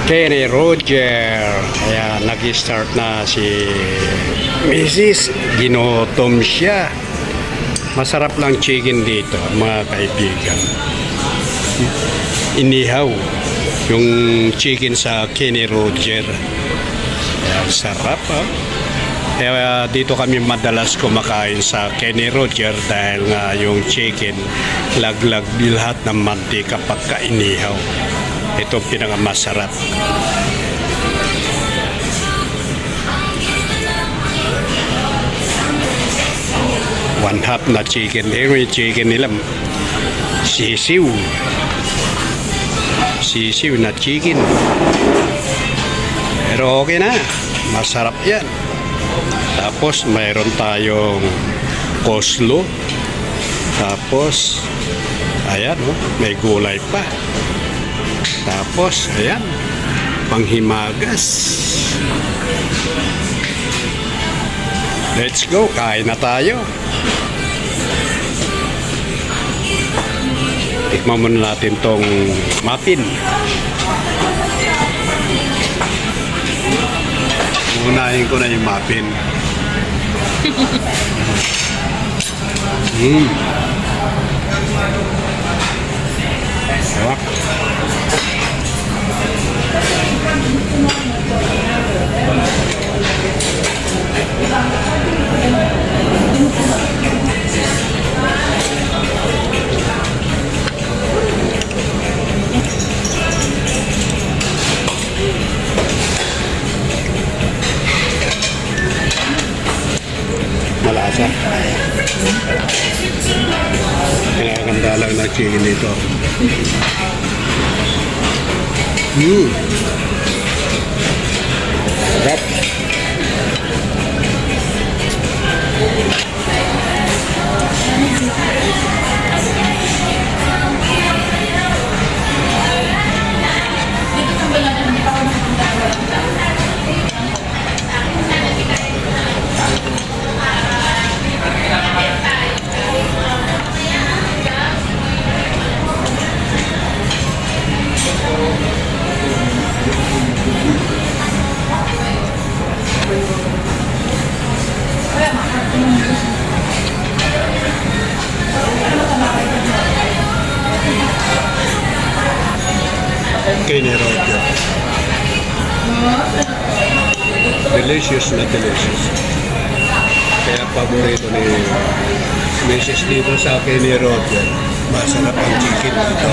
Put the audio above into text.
Kenny Roger. Kaya nag-start na si Mrs. Ginotom siya. Masarap lang chicken dito, mga kaibigan. Inihaw yung chicken sa Kenny Roger. Kaya sarap, ha? Kaya dito kami madalas kumakain sa Kenny Roger dahil nga yung chicken laglag lahat ng mantika pagka inihaw. Ito pinakamasarap. One half na chicken. Yung chicken nila sisiw. Sisiw na chicken. Pero okay na. Masarap yan. Tapos mayroon tayong coleslaw. Tapos ayan, oh, may gulay pa. Tapos ayan, panghimagas. Let's go, kain na tayo. Tikman muna natin tong muffin. Unahin ko na yung muffin. Sarap. Malasa. Kinakaganda lang na chicken dito. Sarap. Kenny Roger. Delicious na delicious. Kaya paborito ni Mrs. dito sa Kenny Roger. Masarap ang chicken dito.